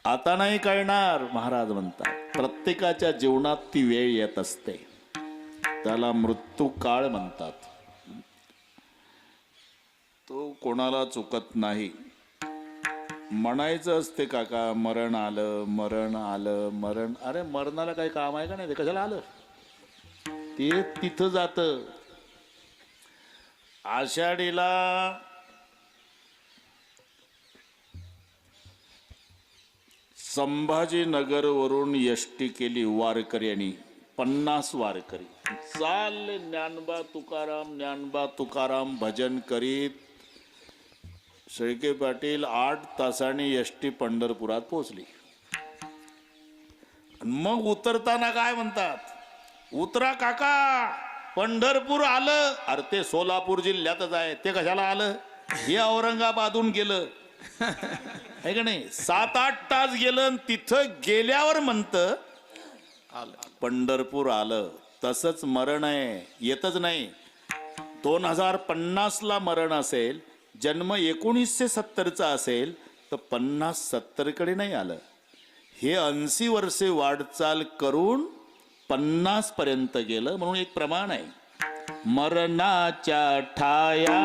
आता नाही कळणार. महाराज म्हणतात प्रत्येकाच्या जीवनात ती वेळ येत असते, त्याला मृत्यू काळ म्हणतात. तो कोणाला चुकत नाही. म्हणायचं असते काका मरण आलं मरण आलं मरण. अरे मरणाला काही काम आहे का नाही? ते कशाला आलं? ते तिथं जात. आषाढीला संभाजीनगरवरून एसटी केली वारकऱ्यांनी, 50 वारकरी चालले ज्ञानबा तुकाराम भजन करीत. शेळके पाटील 8 तासांनी एसटी पंढरपुरात पोहोचली. मग उतरताना काय म्हणतात, उतरा काका पंढरपूर आलं. अरे ते सोलापूर जिल्ह्यातच आहे, ते कशाला आलं? हे औरंगाबादहून गेलं आहे का नाही? 7-8 तास गेलं. तिथं गेल्यावर म्हणतं पंढरपूर आलं. तसंच मरण आहे, येतच नाही. 2050ला मरण असेल, जन्म 1970चा असेल तर 50-70 कडे नाही आलं. हे 80 वर्षे वाटचाल करून 50 पर्यंत गेलं. म्हणून एक प्रमाण आहे, मरणाच्या ठाया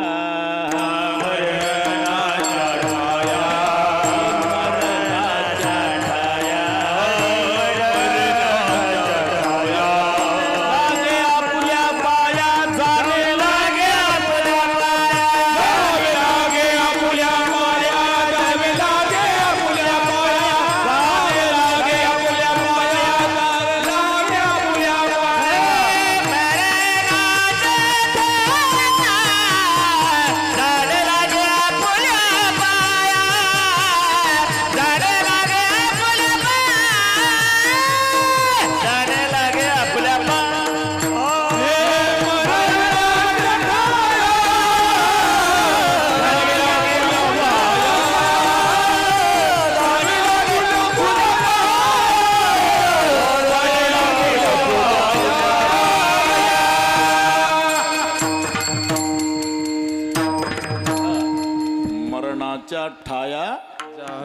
ठाया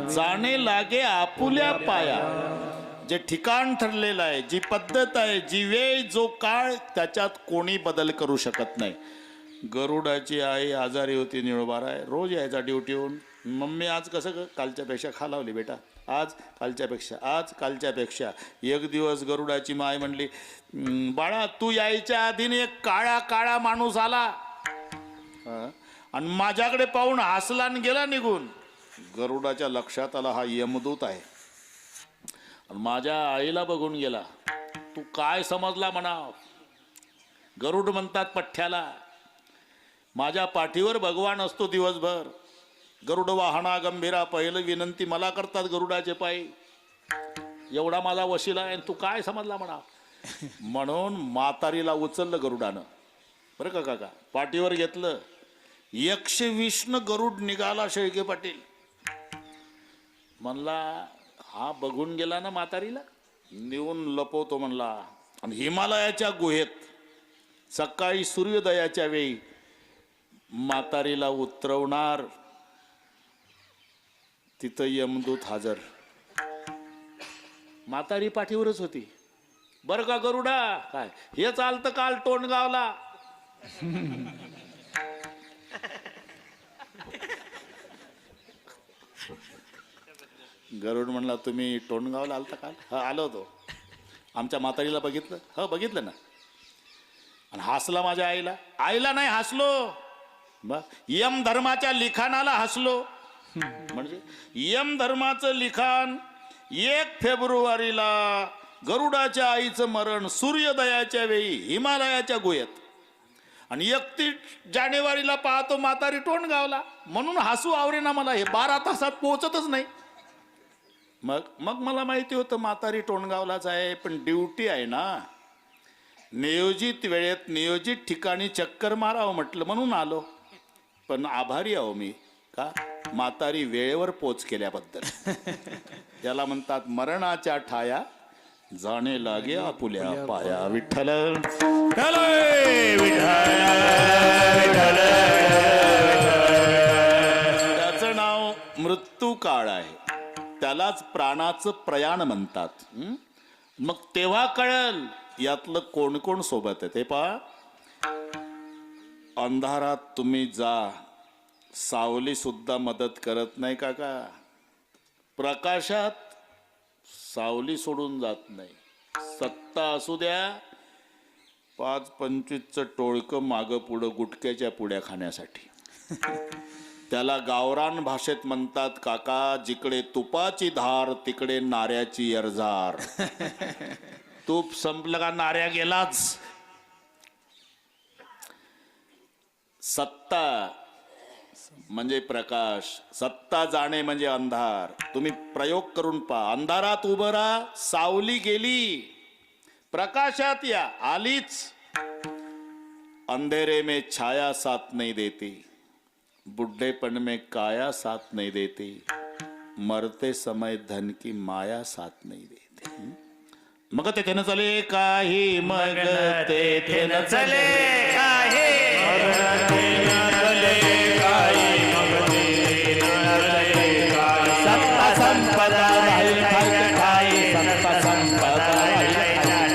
जाणे लागे आपुल्या पाया. जे ठिकाण ठरलेलं आहे, जी पद्धत आहे, जी वेळ, जो काळ, त्याच्यात कोणी बदल करू शकत नाही. गरुडाची आई आजारी होती, निळोबारा आहे, रोज यायचा ड्युटीहून. मम्मी आज कसं कालच्यापेक्षा खालावली बेटा, आज कालच्यापेक्षा. एक दिवस गरुडाची माय म्हणली, बाळा तू यायच्या आधीने एक काळा माणूस आला आणि माझ्याकडे पाहून हसला आणि गेला निघून. गरुडाच्या लक्षात आला हा यमदूत आहे आणि माझ्या आईला बघून गेला. तू काय समजला म्हणाव? गरुड म्हणतात पठ्ठ्याला. माझ्या पाठीवर भगवान असतो दिवसभर. गरुड वाहना गंभीरा, पहिलं विनंती मला करतात गरुडाचे पायी. एवढा माझा वशिला आहे, तू काय समजला म्हणाव? म्हणून म्हातारीला उचललं गरुडानं, बरं का काका, पाठीवर घेतलं. 120 गरुड निघाला शेळके पाटील. म्हणला हा बघून गेला ना म्हातारीला, नेऊन लपवतो म्हणला. आणि हिमालयाच्या गुहेत सकाळी सूर्योदयाच्या वेळी म्हातारीला उतरवणार. तिथं यमदूत हजर. म्हातारी पाठीवरच होती. बरं का गरुडा, काय हे चालतं काल टोणगावला. गरुड म्हणला तुम्ही टोणगावला आलता काल? हा आलो होतो. आमच्या म्हातारीला बघितलं? हो बघितलं ना. आणि हसला माझ्या आईला नाही हसलो, यम धर्माच्या लिखाणाला हसलो. म्हणजे यम धर्माचं लिखाण 1 फेब्रुवारीला गरुडाच्या आईचं मरण सूर्योदयाच्या वेळी हिमालयाच्या गुहेत, आणि 31 जानेवारीला पाहतो म्हातारी टोणगावला. म्हणून हसू आवरेना मला. हे 12 तासात पोहोचतच नाही. मग मला माहिती होतं म्हातारी टोणगावलाच आहे, पण ड्युटी आहे ना, नियोजित वेळेत नियोजित ठिकाणी चक्कर मारावं म्हटलं म्हणून आलो. पण आभारी आहो मी, का म्हातारी वेळेवर पोच केल्याबद्दल. त्याला म्हणतात मरणाच्या ठाया जाणे लागे आपुल्या पाया. विठ्ठल त्याचं नाव मृत्यू काळ आहे. त्यालाच प्राणाचं प्रयाण म्हणतात. मग तेव्हा कळल यातलं कोण कोण सोबत आहे ते. पहा, अंधारात तुम्ही जा, सावली सुद्धा मदत करत नाही काका. प्रकाशात सावली सोडून जात नाही. सत्ता असू द्या 5-25चं टोळकं मागं पुढं गुटक्याच्या पुड्या खाण्यासाठी. त्याला गावरान भाषेत म्हणतात काका, जिकडे तुपाची धार तिकडे नाऱ्याची अर्जार. तूप संपलं का नाऱ्या गेलाच. सत्ता म्हणजे प्रकाश, सत्ता जाणे म्हणजे अंधार. तुम्ही प्रयोग करून पहा. अंधारात उभं राहा, सावली गेली, प्रकाशात या, आलीच. अंधेरे में छाया साथ नहीं देती, बुढ़ेपन में काया साथ नहीं देती, मरते समय धन की माया साथ नहीं देती. मग ते न चले काही, मग ते न चले काही, सत्ता संपदा राहील ठाई, सत्ता संपदा राहील ठाई,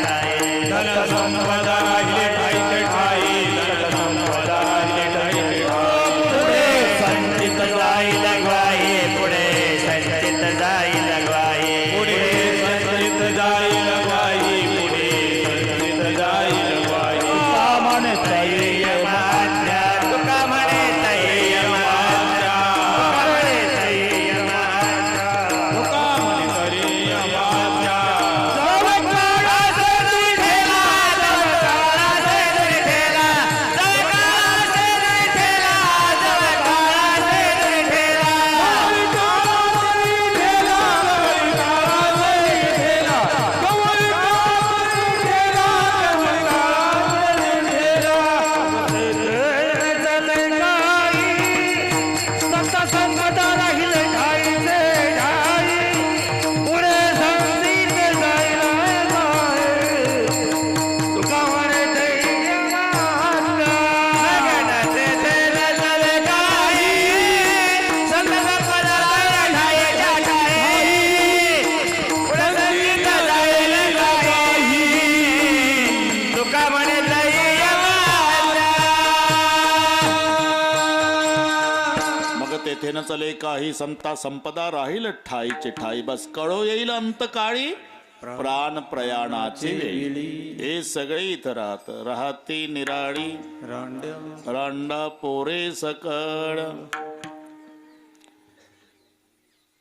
धन संपदा राहील ठाई, धन संपदा राहील ठाई. पुढे संचित जाईल ग्वाही, पुढे संचित जाईल ग्वाही, पुढे संचित जाईल ग्वाही, पुढे संचित जाईल ग्वाही. तुका म्हणता येईल माझ्या, तुका म्हणता येईल माझ्या, तुका म्हणता येईल माझ्या. तेथे न चले काही, संता संपदा राहील ठाईचे ठाई. बस कळो येईल अंत काळी, प्राण प्रयाणाची वेळी. हे सगळे इथं राहती निराळी, रांडा पोरे सकळ.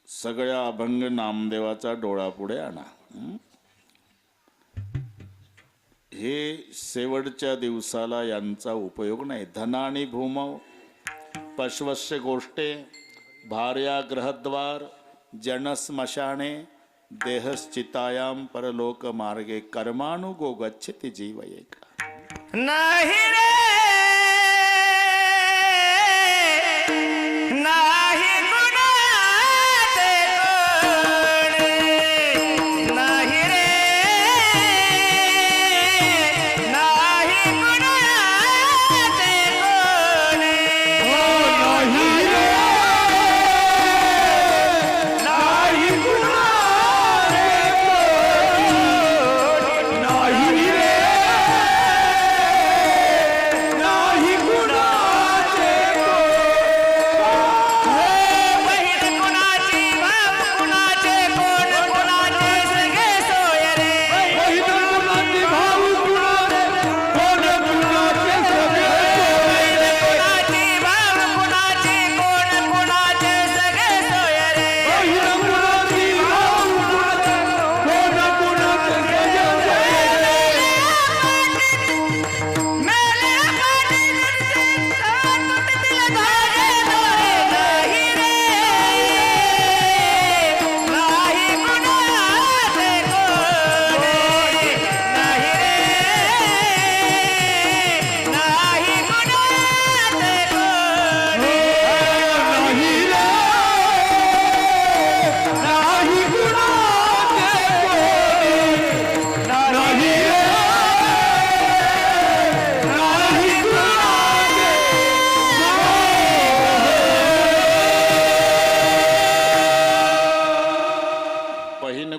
सगळ्या अभंग नामदेवाचा डोळा पुढे आणा. हे शेवटच्या दिवसाला यांचा उपयोग नाही. धन आणि भूमव, पश्वस्य गोष्टे, भार्या ग्रहद्वार, जनस्मशाने, देहश्चितायाम परलोक मार्गे, कर्मानुगो गच्छति जीव एक. नाही रे नाही गुणाचे कोणी, नाही रे नाही गुणाचे कोणी, नाही रे नाही गुणाचे कोणी, नाही रे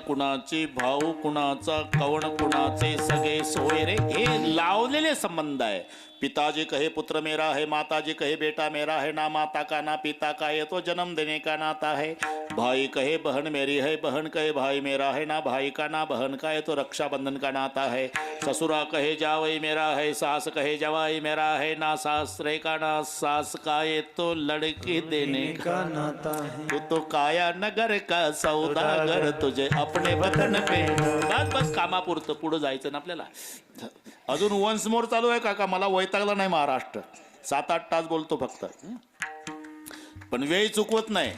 कुणाची, भाऊ कुणाचा, कवण कुणाचे, सगळे सोय रे. हे लावलेले संबंध आहे. पिताजी कहे पुत्र मेरा है, माताजी कहे बेटा मेरा है, ना माता का ना पिता का, ये तो जन्म देने का नाता है. भाई कहे बहन मेरी है, बहन कहे भाई मेरा है, ना भाई का ना बहन का, ये तो रक्षाबंधन का नाता है. ससुरा कहे जावई मेरा है, सास कहे जवाई मेरा है, ना सासरे का ना सास का, ये तो लड़की देने का नाता है. तू तो काया नगर का सौदागर, तुझे अपने वतन पे. बस बस कामापुरतं, पुढं जायचं ना आपल्याला. अजून वन्स मोर चालू आहे काका. मला वैतागला नाही महाराष्ट्र. 7-8 तास बोलतो फक्त, पण वेळ चुकवत नाही.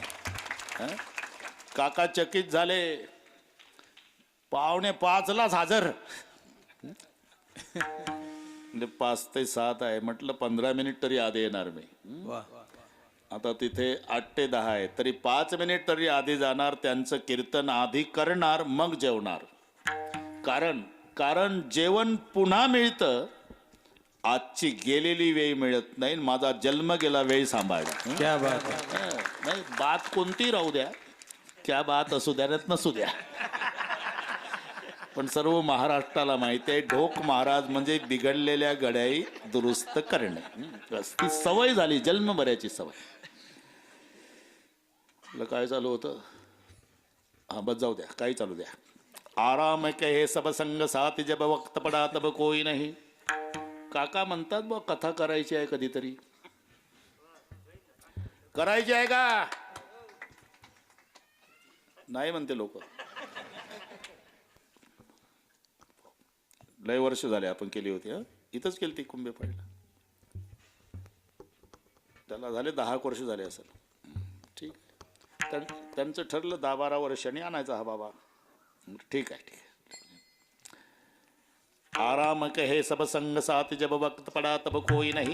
काका चकित झाले. 5:45 हजर. म्हणजे 5 ते 7 आहे म्हटलं, 15 मिनिट तरी आधी येणार मी. आता तिथे 8 ते 10 आहे, तरी 5 मिनिट तरी आधी जाणार. त्यांचं कीर्तन आधी करणार, मग जेवणार. कारण जेवण पुन्हा मिळतं, आजची गेलेली वेळ मिळत नाही. माझा जन्म गेला वेळ सांभाळला. क्या बात है. नाही, बात कोणती राहू द्या, क्या बात असू द्या नसू द्या, पण सर्व महाराष्ट्राला माहिती आहे ढोक महाराज म्हणजे बिघडलेल्या घड्याळी दुरुस्त करणे. ती सवय झाली, जन्मभराची सवय. काय चालू होतं? हा बस जाऊ द्या, काही चालू द्या. आराम कहे सब संग साथ, जब वक्त पडा तब कोई नहीं. काका म्हणतात बा कथा करायची आहे, कधीतरी करायची आहे का नाही म्हणते लोक. लय वर्ष झाले आपण केली होती. इथंच केली ती कुंभेपाडीला. त्याला झाले 10 वर्ष झाले असेल. ठीक आहे, त्यांचं ठरलं 10-12 वर्षांनी आणायचा हा बाबा. ठीक आहे, ठीक आहे. आराम कहे सब संग साथ, जब वक्त पड़ा तब कोई नहीं.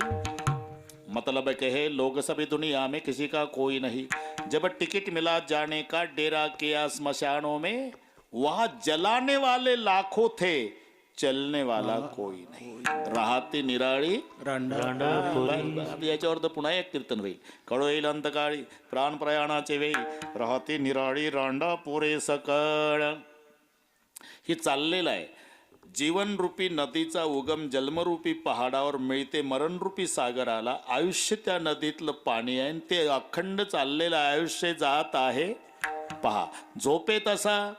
मतलब कहे लोग सभी दुनिया में किसी का कोई नहीं. जब टिकट मिला जाने का, डेरा किया स्मशानों में, वहां जलाने वाले लाखों थे, चलने वाला कोई नहीं. राहती निराळी याच्यावर तर पुन्हा एक कीर्तन होईल. कळो येईल अंतकाळी प्राण प्रयाणाचे वेळी, राहती निराळी रांडा पुरे सकळ. हे चाललेलं आहे. जीवनरूपी नदीचा उगम जन्मरूपी पहाडावर मिळते मरणरूपी सागराला. आयुष्य त्या नदीतलं पाणी आहे, ते अखंड चाललेलं आयुष्य जात आहे. पहा, झोपेत असा,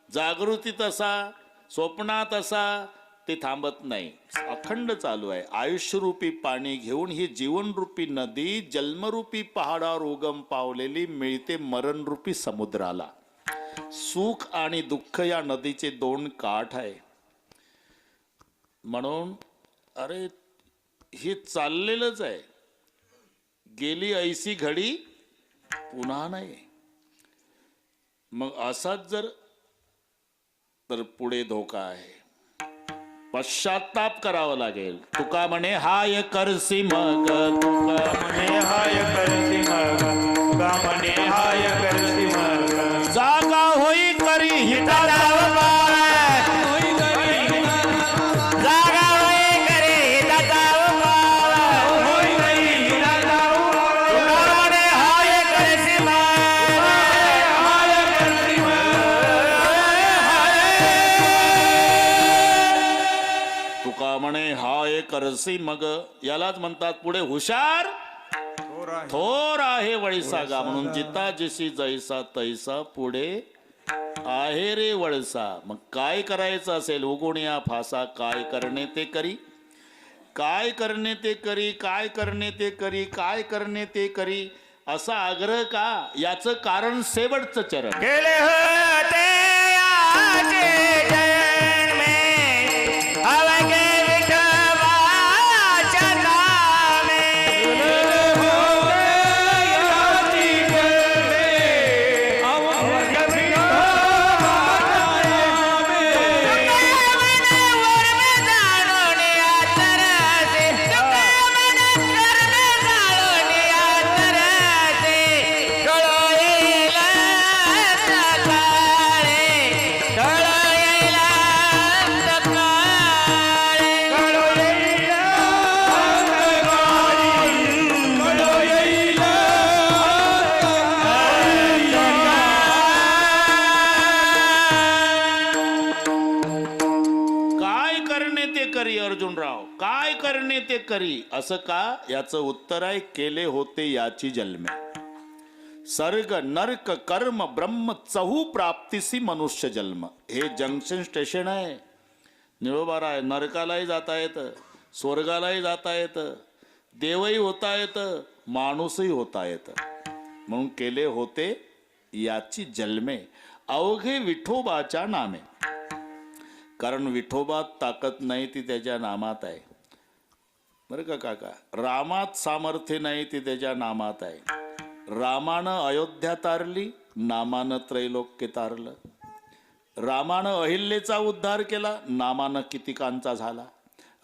जागृतीत असा, स्वप्नात असा, ते थांबत नाही, अखंड चालू आहे. आयुष्यरूपी पाणी घेऊन ही जीवनरूपी नदी जन्मरूपी पहाडावर उगम पावलेली मिळते मरणरूपी समुद्राला. सुख आणि दुःख या नदीचे 2 काठ आहे. म्हणून अरे हे चाललेलंच आहे. गेली ऐसी घडी पुन्हा नाही. मग असाच जर तर पुढे धोका आहे. पश्चाताप करावा लागेल. तुका म्हणे हाय करसी मग, तुका म्हणे हाय करसी मग, तुका म्हणे हाय करसी मग. जागा होई करी हिता करसी मग. यालाच म्हणतात पुढे हुशार थोर आहे वळसागा. म्हणून जिता जिशी जैसा तैसा पुढे आहे रे वळसा. मग काय करायचं असेल उगुण या फासा, काय करणे ते करी, काय करणे ते करी, काय करणे ते करी, काय करणे ते करी, असा आग्रह का? याचं कारण शेवटचं चरण. केले होते आजे जयन में अवगे ढळ येईल ते करी असं का? याचं उत्तर आहे केले होते याची जन्मे. सर्ग नरक कर्म ब्रह्म चहू प्राप्तीसी मनुष्य जन्म. हे जंक्शन स्टेशन आहे. निळोबारा आहे. नरकालाही जाता येतं, स्वर्गालाही जाता येतं, देवही होता येतं, माणूसही होता येतं. म्हणून केले होते याची जन्मे अवघे विठोबाच्या नामे. कारण विठोबात ताकद नाही ती त्याच्या नामात आहे. बरं का काका? रामात सामर्थ्य नाही ती त्याच्या नामात आहे. रामानं अयोध्या तारली, नामानं त्रैलोक्य तारलं. रामानं अहिल्येचा उद्धार केला, नामानं कितीकांचा झाला.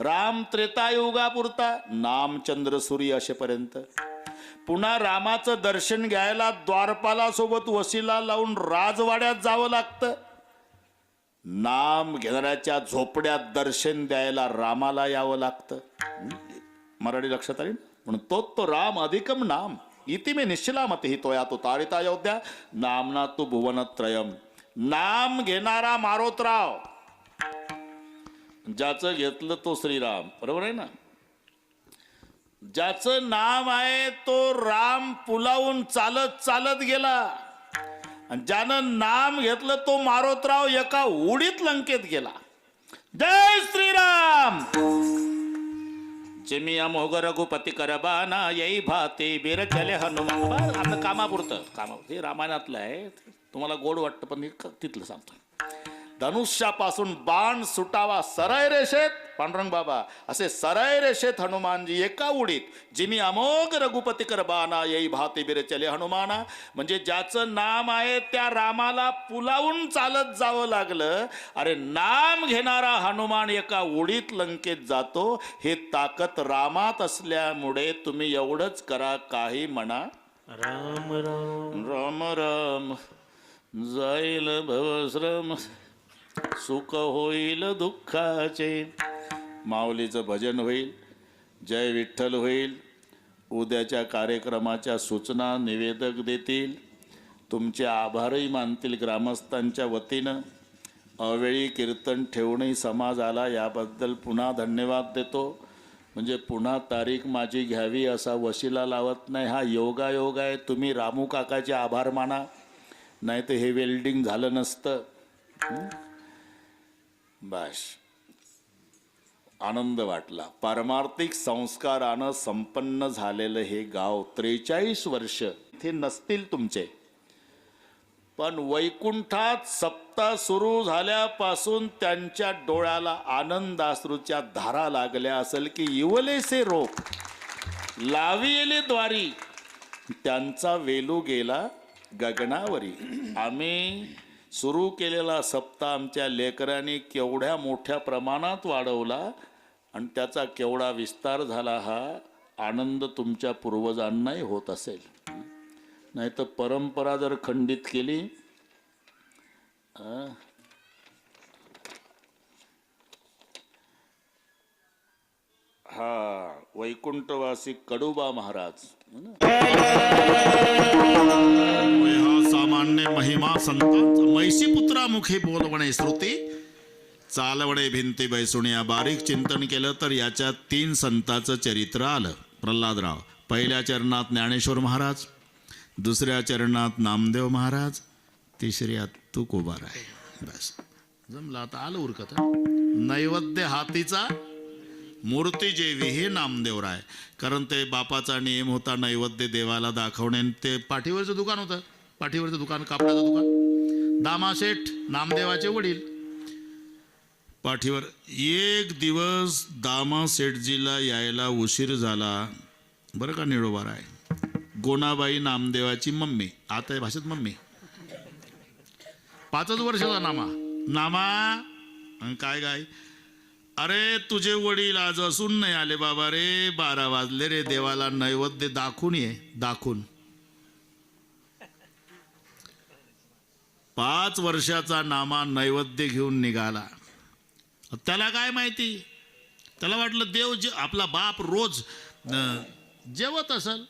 राम त्रेतायुगापुरता, नाम चंद्र सूर्य असेपर्यंत. पुन्हा रामाचं दर्शन घ्यायला द्वारपाला सोबत वशिला लावून राजवाड्यात जावं लागतं. नाम घेणाऱ्याच्या झोपड्यात दर्शन द्यायला रामाला यावं लागतं. मराठी लक्षात आली? म्हणून तो राम अधिकम नाम इति मे निश्चलामती तोया तो तारिता अयोध्या नामना तू भुवनत्रयम. नाम घेणारा मारोतराव, ज्याचं घेतलं तो श्रीराम. बरोबर आहे ना? ज्याचं नाम आहे तो राम पुलावून चालत चालत गेला, आणि ज्यानं नाम घेतलं तो मारोतराव एका उडीत लंकेत गेला. जय श्रीराम. जेमी अमोघ रघुपती करबाना येई भाते बीर चले हनुमान. आपलं कामापुरतं हे रामायणातलं आहे. तुम्हाला गोड वाटतं पण मी तिथलं सांगतो. धनुष्यापासून बाण सुटावा सरळ रेषेत, पांडुरंग बाबा असे सरळ रेषेत हनुमानजी एका उडीत. जिमी अमोघ रघुपती करबाना येई भाते बीर चले हनुमाना. म्हणजे ज्याचं नाम आहे त्या रामाला पुलावून चालत जावं लागलं. अरे नाम घेणारा हनुमान एका उडीत लंकेत जातो. हे ताकद रामात असल्यामुळे तुम्ही एवढंच करा, काही म्हणा राम राम राम राम. जाईल भवश्रम सुख होईल दुःखाचे. माऊलीचं भजन होईल, जय विठ्ठल होईल. उद्याच्या कार्यक्रमाच्या सूचना निवेदक देतील. तुमचे आभारही मानतील ग्रामस्थांच्या वतीनं. अवेळी कीर्तन ठेवणंही समाज आला याबद्दल पुन्हा धन्यवाद देतो. म्हणजे पुन्हा तारीख माझी घ्यावी असा वशिला लावत नाही. हा योगायोग आहे. तुम्ही रामू काकाचे आभार माना, नाही तर हे वेल्डिंग झालं नसतं. बस आनंद वाटला. पारमार्थिक संस्कारानं संपन्न झालेलं हे गाव 43 वर्ष इथे नसतील तुमचे, पण वैकुंठात सप्ताह सुरू झाल्यापासून त्यांच्या डोळ्याला आनंदाश्रूच्या धारा लागल्या असेल की इवलेसे रोप लाविले द्वारी त्यांचा वेलू गेला गगनावरी. आम्ही सुरू केलेला सप्ताह आमच्या लेकरांनी केवढ्या मोठ्या प्रमाणात वाढवला आणि त्याचा केवढा विस्तार झाला. हा आनंद तुमच्या पूर्वजांनाही होत असेल. नाही तर परंपरा जर खंडित केली, हा वैकुंठवासी कडुबा महाराज सामान्य महिमा संतांचा मैसी पुत्रा मुखे बोलवणे श्रुती चालवणे भिंती बैसुण्या. बारीक चिंतन केलं तर याच्यात 3 संतांचं चरित्र आलं. प्रल्हादराव, पहिल्या चरणात ज्ञानेश्वर महाराज, दुसऱ्या चरणात नामदेव महाराज, तिसऱ्यात तुकोबार आहे. बस जमलं, आता आलं उरकत. नैवेद्य हातीचा मूर्ती जेवी हे नामदेवराय. कारण ते बापाचा नियम होता नैवेद्य देवाला दाखवणे. ते पाठीवरचं दुकान होतं, पाठीवरचं दुकान कापडाचं दुकान. दामाशेठ नामदेवाचे वडील. पाठीवर एक दिवस दामाशेठजीला यायला उशीर झाला. बरं का निळोबाराय. गोनाबाई नामदेवाची मम्मी, आता या भाषेत मम्मी, 5च वर्षाचा नामा काय गाय, अरे तुझे वडील आज असून नाही आले बाबा रे. 12 वाजले रे, देवाला नैवेद्य दाखवून ये. दाखवून 5 वर्षाचा नामा नैवेद्य घेऊन निघाला. त्याला काय माहिती, त्याला वाटलं देव आपला बाप रोज जेवत असेल.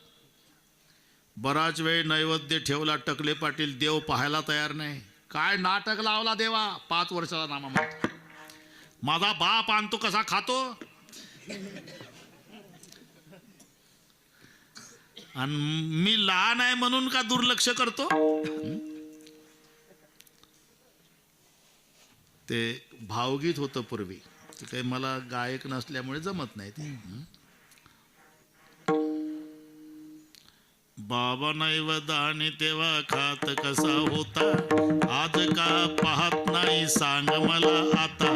बराच वेळ नैवेद्य ठेवला. टकले पाटील देव पाहायला तयार नाही. काय नाटक लावला देवा. 5 वर्षाचा नामा म्हणतो माझा बाप आणतो कसा खातो. आणि मी लहान आहे म्हणून का दुर्लक्ष करतो? ते भावगीत होतं पूर्वी, ते काही मला गायक नसल्यामुळे जमत नाही ते. बाबा नैवेद्य आणि तेव्हा खात कसा होता, आज का पाहत नाही सांग मला आता.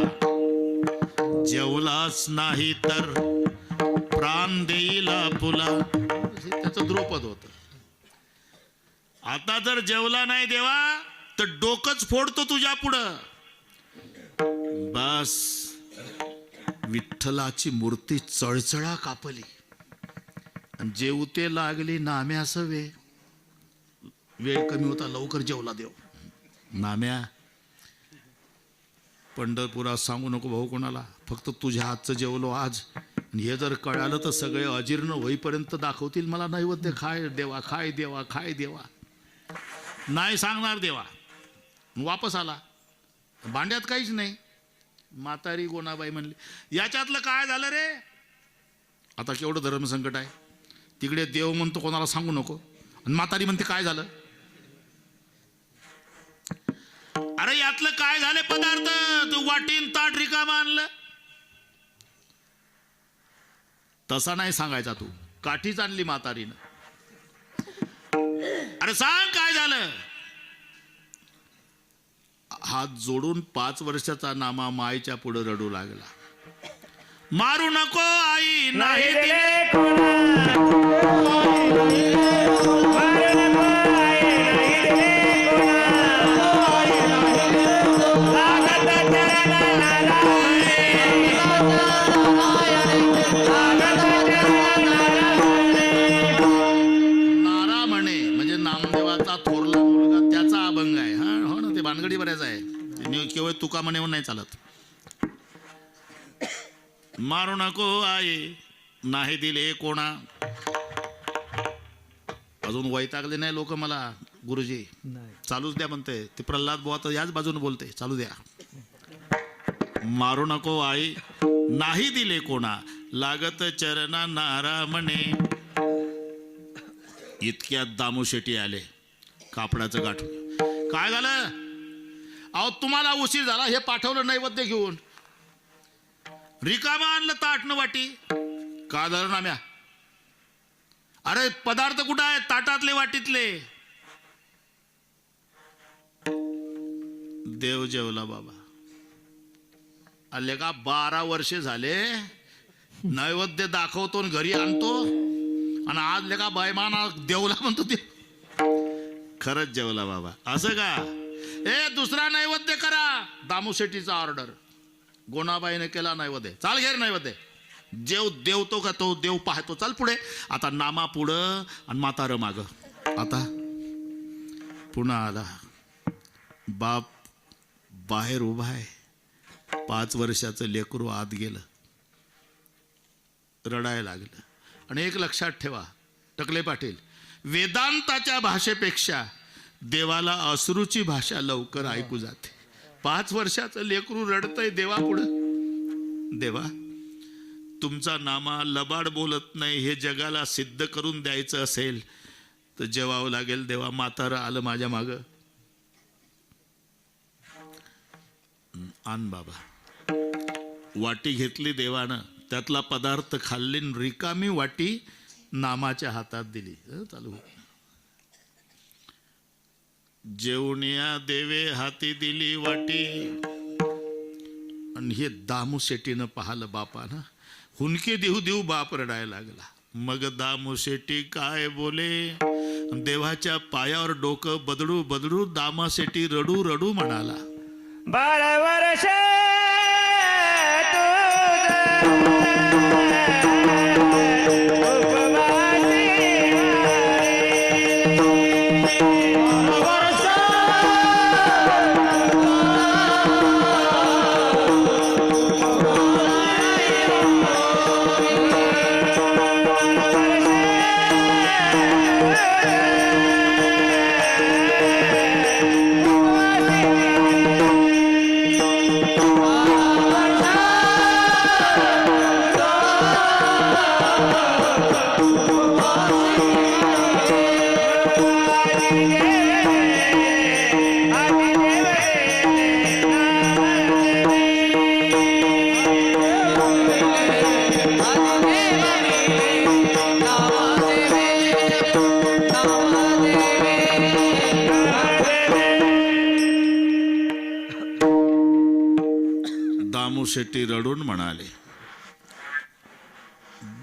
जेवलाच नाही तर प्राण देईला फुला, त्याचं द्रुपद होत. आता जर जेवला नाही देवा तर डोकंच फोडतो तुझ्या पुढं. बस विठ्ठलाची मूर्ती चळचळा कापली, जेवते लागली नाम्या सवे. वेळ कमी होता, लवकर जेवला देव. नाम्या, पंढरपुरात सांगू नको भाऊ कोणाला, फक्त तुझ्या हातचं जेवलो आज. हे जर कळालं तर सगळे अजीर्ण होईपर्यंत दाखवतील मला नैवेद्य. खाय देवा, खाय देवा, खाय देवा. नाही सांगणार देवा. वापस आला, भांड्यात काहीच नाही. म्हातारी गोनाबाई म्हणली, याच्यातलं काय झालं रे? आता केवढं धर्मसंकट आहे. तिकडे देव म्हणतो कोणाला सांगू नको, आणि म्हातारी म्हणते काय झालं? अरे यातलं काय झालं पदार्थ? तू वाटीन ताट रिकामा आणलं. तसा नाही सांगायचा, तू काठीच आणली म्हातारीनं. अरे सांग काय झालं? हात जोडून 5 वर्षाचा नामा मायच्या पुढे रडू लागला. मारू नको आई, नाही दिले कोणा. नारा म्हणे म्हणजे नामदेवाचा थोरला मुलगा, त्याचा अभंग आहे. हा हो ना, ते भानगडी बऱ्याच आहे. केवळ तुका म्हणे नाही चालत. मारू नको आई, नाही दिले कोणा. अजून वैतागले नाही लोक मला, गुरुजी चालूच द्या म्हणते. ते प्रल्हाद बुवा तर याच बाजूने बोलते, चालू द्या. मारू नको आई, नाही दिले कोणा. लागत चरणा नारा म्हणे. इतक्यात दामू शेट्टी आले, कापडाचं गाठून. काय झालं? अहो तुम्हाला उशीर झाला, हे पाठवलं नैवेद्य घेऊन. रिकामा आणलं ताटनं वाटी. का झालं नाम्या? अरे पदार्थ कुठं आहे? ताटातले वाटीतले. देव जेवला बाबा. आले का 12 वर्षे झाले नैवेद्य दाखवतो आणि घरी आणतो, आणि आज लेका बैमाना देवला म्हणतो. ते खरंच जेवला बाबा. असं का? दुसरा नैवेद्य करा. दामू शेट्टीचा ऑर्डर. गोनाबाईने केला नैवेद्य. चाल घेर नैवेद्य. जेव देवतो का तो देव पाहतो. चाल पुढे. आता नामा पुढं आणि म्हातारं माग. आता पुन्हा आला. बाप बाहेर उभा आहे. 5 वर्षाचं लेकरू आत गेलं, रडायला लागलं. आणि एक लक्षात ठेवा टकले पाटील, वेदांताच्या भाषेपेक्षा देवाला अश्रूची भाषा लवकर ऐकू जाते. 5 वर्षाचं लेकरू रडतंय देवा पुढं. देवा तुमचा नामा लबाड बोलत नाही हे जगाला सिद्ध करून द्यायचं असेल तर जेवावं लागेल देवा. म्हातारं आलं माझ्या माग. आण बाबा. वाटी घेतली देवानं, त्यातला पदार्थ खाल्ली, रिकामी वाटी नामाच्या हातात दिली. चालू. जेवण्या देवे हाती दिली वाटी. आणि हे दामू शेट्टीनं पाहिलं बापानं. हुनके देऊ देऊ बाप रडायला लागला. मग दामू शेट्टी काय बोले? देवाच्या पायावर डोकं बदडू बदडू दामा शेट्टी रडू रडू म्हणाला, 12 वर्ष शेट्टी रडून म्हणाले,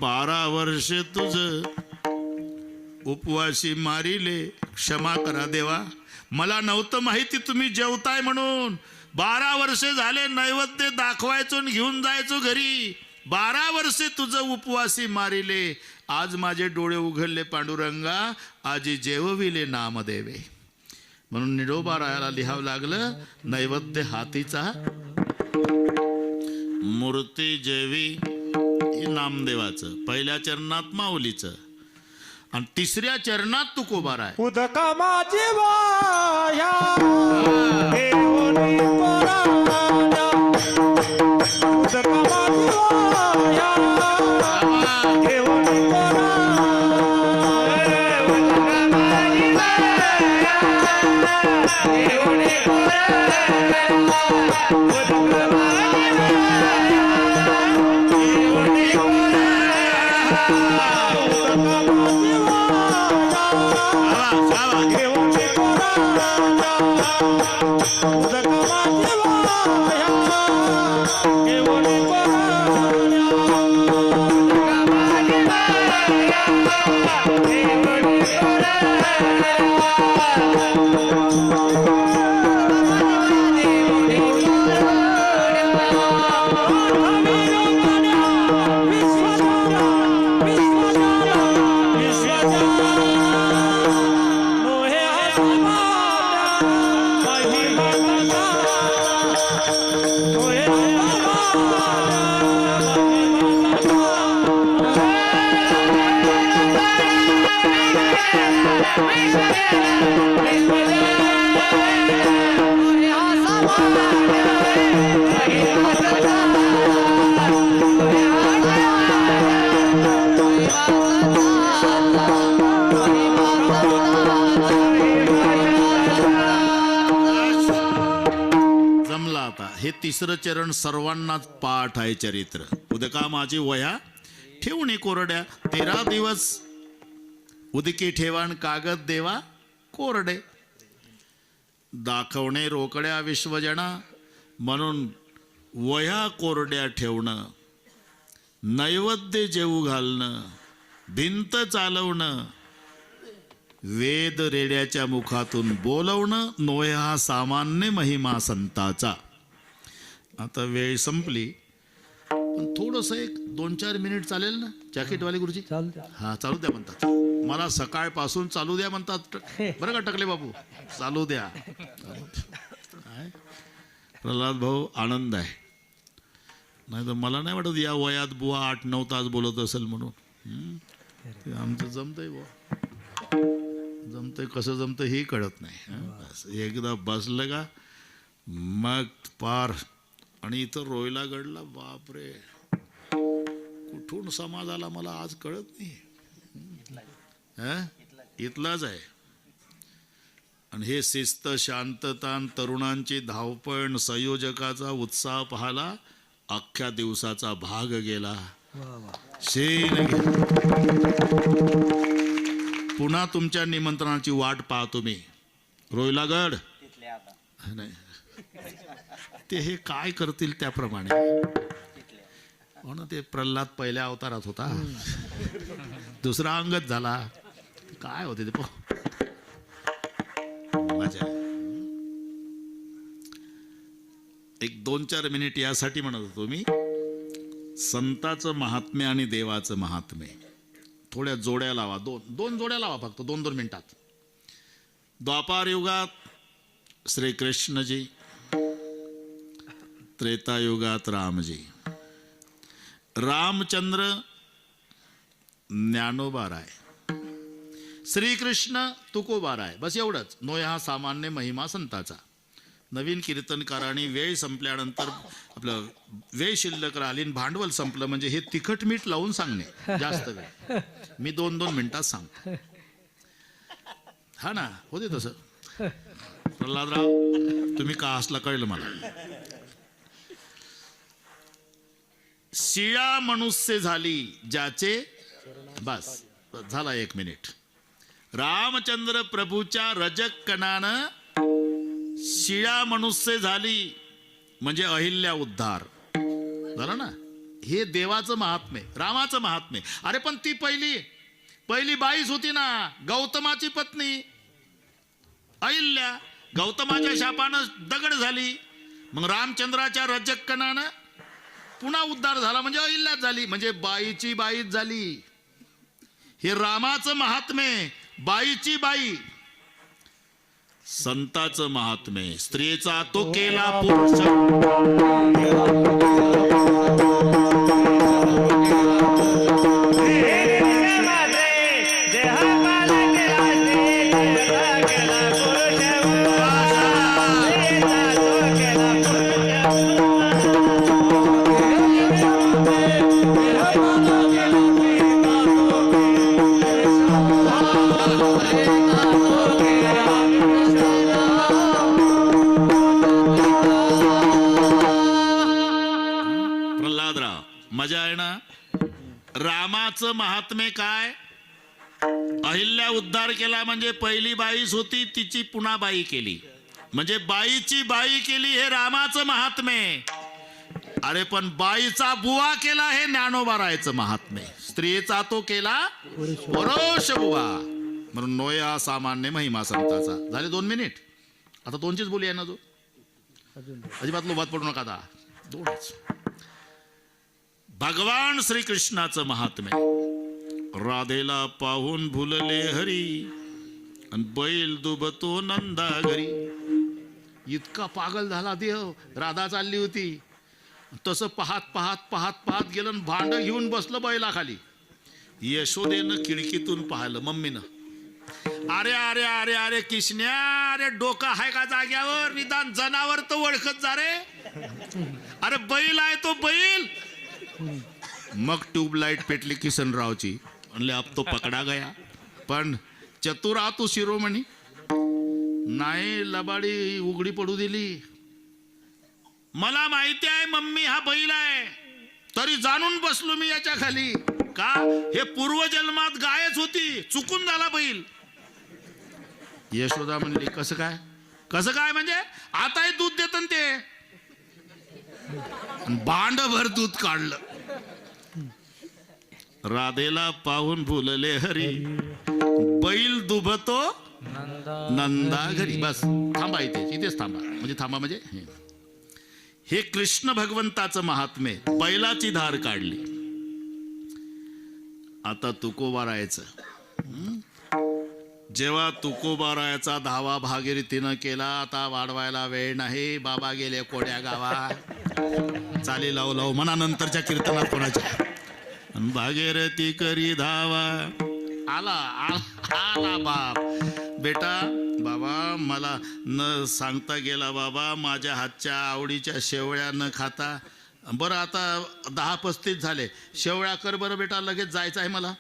12 वर्षे तुझ उपवासी मारिले, क्षमा करा देवा. मला नव्हतं माहिती तुम्ही जेवताय म्हणून. 12 वर्षे झाले नैवेद्य दाखवायचो आणि घेऊन जायचो घरी. 12 वर्षे तुझं उपवासी मारिले. आज माझे डोळे उघडले पांडुरंगा, आजी जेवविले नामदेवे. म्हणून निडोबा रायाला लिहावं लागलं, नैवेद्य हातीचा मूर्ती जेवी. हे नामदेवाचं पहिल्या चरणात माऊलीचं आणि तिसऱ्या चरणात तुकोबाराय. उदका माझी वाया देवनी पराया. उदका माझी वाया देवनी हे तिसरं चरण सर्वांनाच पाठ आहे. चरित्र उदका माझी वया ठेवणी कोरड्या. 13 दिवस उदकी ठेवाण कागद देवा कोरडे. दाखवणे रोकड्या विश्वजना, म्हणून वया कोरड्या ठेवणं, नैवेद्य जेवू घालणं, भिंत चालवणं, वेद रेड्याच्या मुखातून बोलवणं, नोहे हा सामान्य महिमा संताचा. आता वेळ संपली, पण थोडंसं एक 2-4 मिनिट चालेल ना? जॅकेटवाले गुरुजी हा चालू द्या म्हणतात. मला सकाळपासून चालू द्या म्हणतात. बरं का टकले बापू, चालू द्या. प्रल्हाद भाऊ आनंद आहे, नाही तर मला नाही वाटत या वयात बुवा 8-9 तास बोलत असेल म्हणून. आमचं जमतंय बुवा, जमतंय. कसं जमतं हे कळत नाही. एकदा बसलं का मग पार. आणि इथं रोयला गडला, बापरे कुठून समाज आला मला आज कळत नाही. इथलाच आहे. आणि हे शिस्त, शांतता, तरुणांची धावपळ, संयोजकाचा उत्साह पाहाला अख्ख्या दिवसाचा भाग गेला. शेण गेला. पुन्हा तुमच्या निमंत्रणाची वाट पाहतो मी. रोयलागड नाही, ते हे काय करतील त्याप्रमाणे. हो ना, ते प्रल्हाद पहिल्या अवतारात होता, दुसरा अंगच झाला. काय होते ते मजा. एक 2-4 मिनिट यासाठी म्हणत होतो मी, संताचं महात्म्य आणि देवाचं महात्म्य. थोड्या जोड्या लावा, दोन जोड्या लावा फक्त 2-2 मिनिटात. द्वापार युगात श्रीकृष्णजी, त्रेतायुगात रामजी. रामचंद्र ज्ञानोबा राय, श्रीकृष्ण तुकोबा राय. बस एवढंच. नोहे हा सामान्य महिमा संताचा. नवीन कीर्तनकारांनी वेळ संपल्यानंतर आपलं वेळ शिल्लक राहिली, भांडवल संपलं म्हणजे हे तिखट मीठ लावून सांगणे जास्त वेळ. मी 2-2 मिनिटात सांगतो. हा ना, होते तसं. प्रल्हादराव तुम्ही का हसला कळलं मला. शिळा मनुष्य झाली ज्याचे, बस झाला 1 मिनिट. रामचंद्र प्रभूच्या रजक कणानं शिळा मनुष्य झाली म्हणजे अहिल्या उद्धार. झालं ना. हे देवाचं महात्म्य, रामाचं महात्म्य. अरे पण ती पहिली बाईच होती ना, गौतमाची पत्नी अहिल्या. गौतमाच्या शापानं दगड झाली, मग रामचंद्राच्या रजक्कणानं पुन्हा उद्धार झाला, म्हणजे अहिल्याच झाली, म्हणजे बाईची बाईच झाली. हे रामाचं महात्म्य, बाईची बाई. संताचं महात्म्य, स्त्रियेचा तो केला पुरुष. प्रल्हादराव, मजा आहे ना. रामाचं महात्म्य काय? अहिल्या उद्धार केला म्हणजे पहिली बाईच होती, तिची पुन्हा बाई केली, म्हणजे बाईची बाई केली. हे रामाचं महात्म्य. अरे पण बाईचा बुवा केला, हे ज्ञानोबारायचं महात्म्य. स्त्रियेचा तो केला परोश बुवा. म्हणून नोय हा सामान्य महिमा संताचा. झाले 2 मिनिट. आता 2चीच बोली आहे ना. जो अजिबात लोभात पडू नका. आता 2च. भगवान श्रीकृष्णाचं महात्म्य. राधेला पाहून भुलले हरी, आणि बैल दुबतो नंदा घरी. इतका पागल झाला देव. राधा चालली होती, तसं पाहत पाहत पाहत पाहत गेलं, भांड घेऊन बसलं बैलाखाली. यशोदेनं खिडकीतून पाहिलं मम्मीनं. अरे अरे अरे अरे किशन्या, अरे डोका आहे का जाग्यावर? निदान जनावर तर ओळखत जा रे. अरे बैल आहे तो बैल. मग ट्यूबलाइट पेटली किसनरावची, म्हणले अब तो पकडा गया. पण चतुर आ तू शिरोमणी, नाही लबाडी उघडी पडू दिली. मला माहिती आहे मम्मी हा बैल आहे, तरी जाणून बसलो मी याच्या खाली. का? हे पूर्वजन्मात गायच होती, चुकून झाला बैल. यशोदा म्हणली कसं काय? कसं काय म्हणजे? आताही दूध देत ते. भांडभर दूध काढलं. राधेला पाहून भुलले हरी, बैल दुभतो नंदा घरी. बस थांबा इथेच थांबा. म्हणजे थांबा म्हणजे हे कृष्ण भगवंताचं महात्म्य. बैलाची धार काढली. आता तुकोबारायचं. जेव्हा तुकोबारायचा धावा भागीरथीनं केला, आता वाढवायला वेळ नाही. बाबा गेले कोड्या गावा. चाली लावू लावू म्हणा नंतरच्या कीर्तनात कोणाच्या. भागीरथी करी धावा. आला आला बाप. बेटा बाबा मला न सांगता गेला बाबा, माझ्या हातच्या आवडीच्या शेवळ्या न खाता. बरं आता 10-35 झाले, शेवळ्या कर बरं बेटा, लगेच जायचं आहे मला.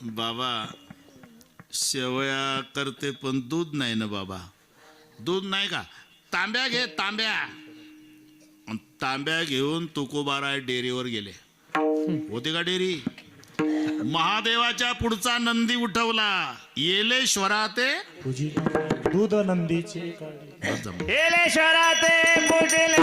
बाबा शेवया करते पण दूध नाही ना बाबा. दूध नाही का? तांब्या घे तांब्या. तांब्या घेऊन तुकोबाराय डेअरीवर गेले. होते का डेअरी? महादेवाच्या पुढचा नंदी उठवला. येलेश्वराते दूध नंदीचे येलेश्वराते पूजले.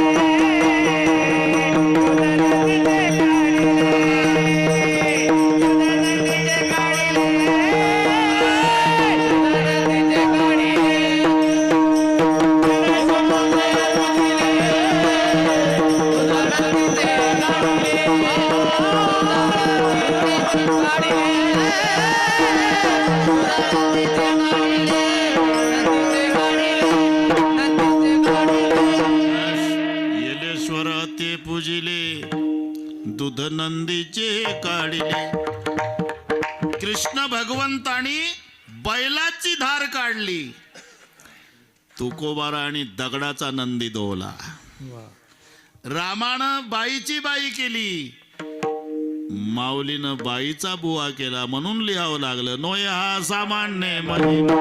येलेश्वर ते पूजिले, दूध नंदीचे काढिले. कृष्ण भगवंतानी बैलाची धार काढली. तुकोबारा आणि दगडाचा नंदी दोला. रामानं बाईची बाई केली, माऊलीनं बाईचा बुवा केला. म्हणून लिहावं लागलं नोय हा सामान्य महिमा.